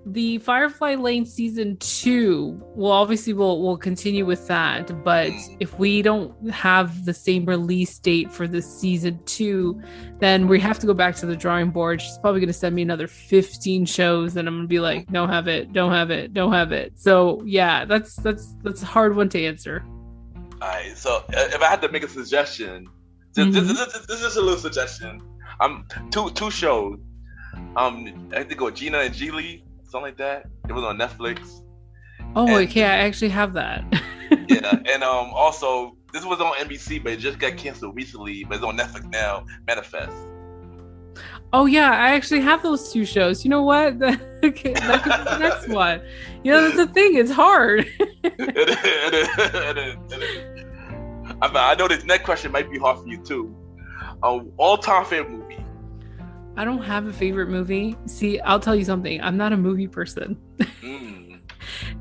the Firefly Lane season 2, well, obviously we'll continue with that, but if we don't have the same release date for the season 2, then we have to go back to the drawing board. She's probably going to send me another 15 shows, and I'm going to be like, don't have it. So yeah, that's a hard one to answer. All right, so if I had to make a suggestion, this is a little suggestion. Two shows. I had to go Gina and Geely, something like that. It was on Netflix. Oh, okay, I actually have that. Yeah, and also this was on NBC, but it just got canceled recently. But it's on Netflix now. Manifest. Oh yeah, I actually have those 2 shows. You know what? Okay, that could be the next one. You know, that's the thing. It's hard. It is. I know this next question might be hard for you too. All-time favorite movie. I don't have a favorite movie. See, I'll tell you something. I'm not a movie person.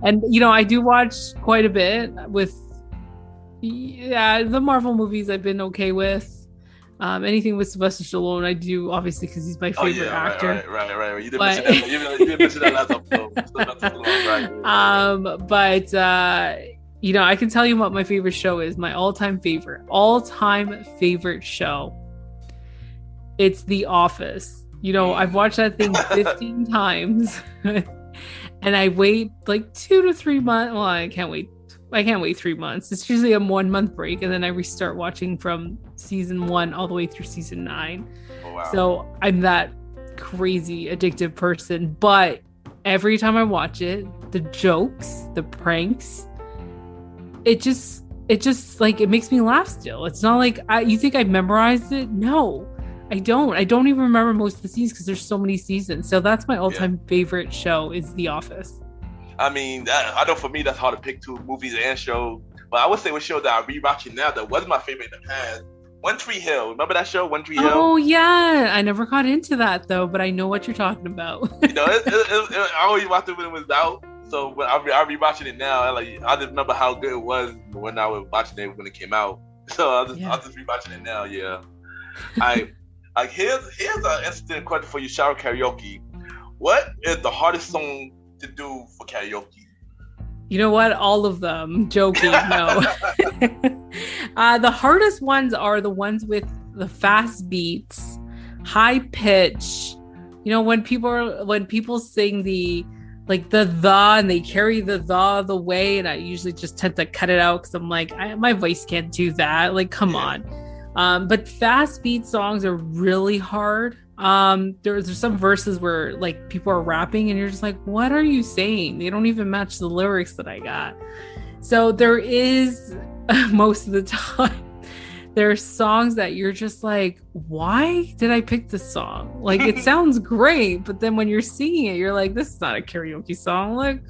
And, you know, I do watch quite a bit with, the Marvel movies I've been okay with. Anything with Sylvester Stallone, I do, obviously, because he's my favorite actor. Right. You didn't mention that last episode. But, you know, I can tell you what my favorite show is. My all-time favorite show. It's The Office. You know, I've watched that thing 15 times. And I wait like 2 to 3 months. Well, I can't wait 3 months. It's usually a 1 month break, and then I restart watching from season 1 all the way through season 9. Oh, wow. So I'm that crazy addictive person. But every time I watch it, the jokes, the pranks, it just like, it makes me laugh still. It's not like you think I memorized it. No, I don't even remember most of the seasons because there's so many seasons. So that's my all-time favorite show is The Office. I mean, I know for me that's hard to pick 2 movies and shows, but I would say what show that I'm rewatching now that was my favorite in the past, One Tree Hill. Remember that show, One Tree Hill? Oh yeah, I never got into that though, but I know what you're talking about. You know, I always watched it when it was out, so when I'm rewatching it now, I just remember how good it was when I was watching it when it came out. So I'll just rewatching it now. Yeah, here's an interesting question for you, shower karaoke. What is the hardest song to do for karaoke? You know what? All of them. Joking. No. The hardest ones are the ones with the fast beats, high pitch. You know, when people sing the and they carry the way, and I usually just tend to cut it out because I'm like, my voice can't do that. Like, come on. But fast beat songs are really hard. There's some verses where like people are rapping and you're just like, what are you saying? They don't even match the lyrics that I got. So there is most of the time there are songs that you're just like, why did I pick this song? Like, it sounds great, but then when you're singing it, you're like, this is not a karaoke song. Like,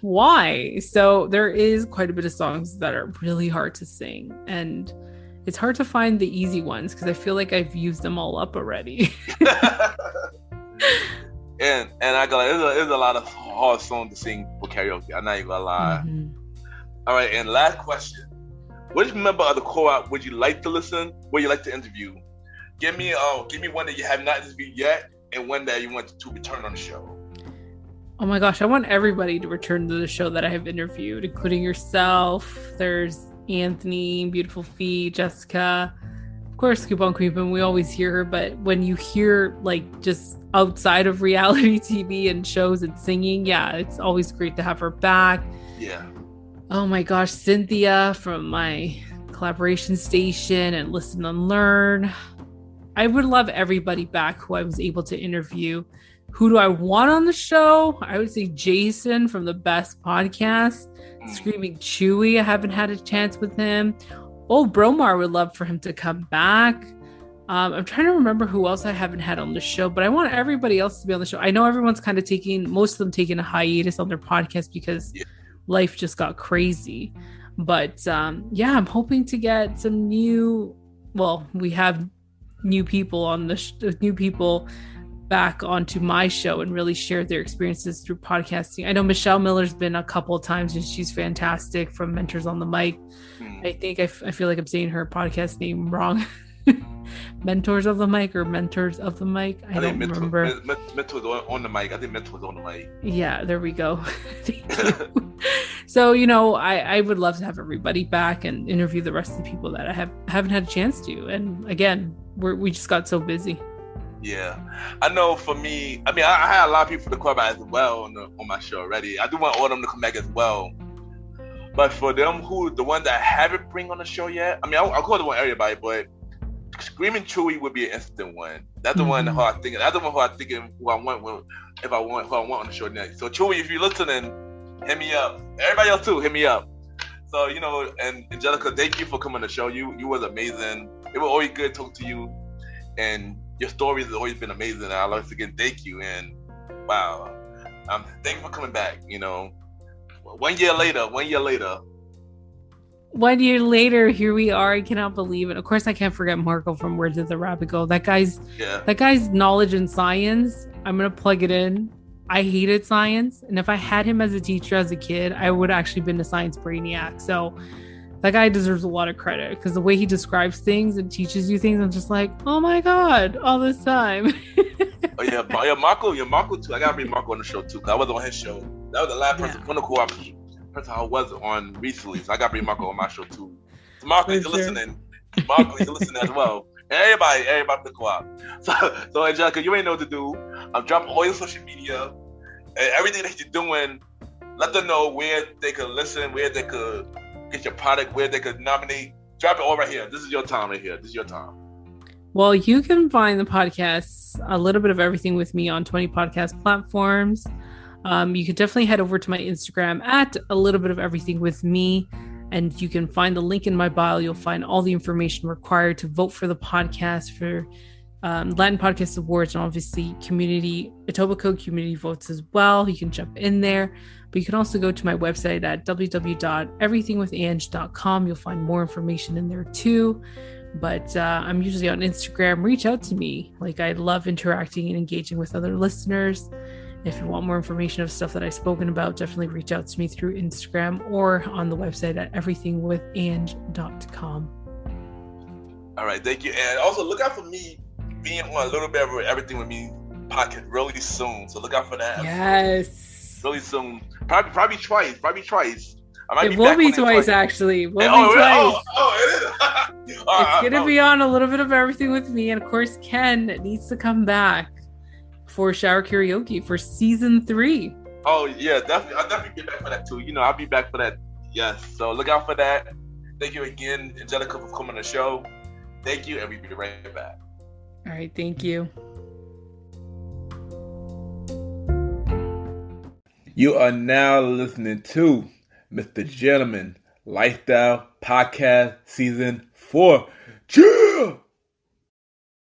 why? So there is quite a bit of songs that are really hard to sing, and it's hard to find the easy ones because I feel like I've used them all up already. and I got there's a lot of hard songs to sing for karaoke. I'm not even gonna lie. All right, and last question: which member of the co-op would you like to listen? Would you like to interview? Give me one that you have not interviewed yet, and one that you want to return on the show. Oh my gosh, I want everybody to return to the show that I have interviewed, including yourself. There's Anthony, Beautiful Fee, Jessica, of course, Coupon Creepin'. We always hear her, but when you hear like just outside of reality TV and shows and singing, yeah, it's always great to have her back. Yeah. Oh my gosh, Cynthia from my collaboration station and Listen and Learn. I would love everybody back who I was able to interview. Who do I want on the show? I would say Jason from the Best Podcast. Screaming Chewy, I haven't had a chance with him. Oh, Bromar would love for him to come back. I'm trying to remember who else I haven't had on the show, but I want everybody else to be on the show. I know everyone's kind of most of them taking a hiatus on their podcast because life just got crazy. But I'm hoping to get some we have new people on new people back onto my show and really share their experiences through podcasting. I know Michelle Miller's been a couple of times and she's fantastic from Mentors on the Mic. I think I feel like I'm saying her podcast name wrong. Mentors of the Mic or Mentors of the Mic. I don't remember. Mentors on the mic. I think Mentors on the mic. Yeah, there we go. Thank you. So, I would love to have everybody back and interview the rest of the people that I haven't had a chance to. And again, we just got so busy. Yeah, I know. For me, I had a lot of people from the club as well on my show already. I do want all of them to come back as well. But for them the one that I haven't bring on the show yet, I'll call the one everybody, but Screaming Chewy would be an instant one. That's the one who I'm thinking. That's the one who I'm thinking who I want on the show next. So Chewy, if you're listening, hit me up. Everybody else too, hit me up. So and Angelica, thank you for coming on the show. You was amazing. It was always good to talk to you, and your stories have always been amazing. And I'd like to again thank you. And wow, thank you for coming back. 1 year later. 1 year later, here we are. I cannot believe it. Of course, I can't forget Marco from Where Did the Rabbit Go? That guy's knowledge in science. I'm gonna plug it in. I hated science, and if I had him as a teacher as a kid, I would actually been a science brainiac. So that guy deserves a lot of credit because the way he describes things and teaches you things, I'm just like, oh my god, all this time. Marco too. I gotta bring Marco on the show too because I was on his show. That was the last person person I was on recently, so I gotta bring Marco on my show too. So Marco, you're listening. Marco, you're listening as well. And everybody the co-op. So Angelica, you ain't know what to do. I'm dropping all your social media and everything that you're doing. Let them know where they could listen, where they could get your product, where they could nominate. Drop it all right here. This is your time right here. This is your time. Well, you can find the podcast, A Little Bit of Everything with me on 20 podcast platforms. You can definitely head over to my Instagram at A Little Bit of Everything with me, and you can find the link in my bio. You'll find all the information required to vote for the podcast for Latin Podcast Awards, and obviously Etobicoke community votes as well. You can jump in there, but you can also go to my website at www.everythingwithange.com. You'll find more information in there too. But I'm usually on Instagram. Reach out to me. I love interacting and engaging with other listeners. If you want more information of stuff that I've spoken about, definitely reach out to me through Instagram or on the website at everythingwithange.com. All right, thank you. And also look out for me being on A Little Bit of Everything with Me podcast really soon. So look out for that. Yes. Really soon. Probably twice. It will be twice, actually. It is. It's going to be on A Little Bit of Everything with me. And of course, Ken needs to come back for Shower Karaoke for season 3. Oh, yeah. Definitely. I'll definitely be back for that, too. I'll be back for that. Yes. So look out for that. Thank you again, Angelica, for coming on the show. Thank you. And we'll be right back. All right. Thank you. You are now listening to Mr. Gentleman Lifestyle Podcast Season 4. Cheer!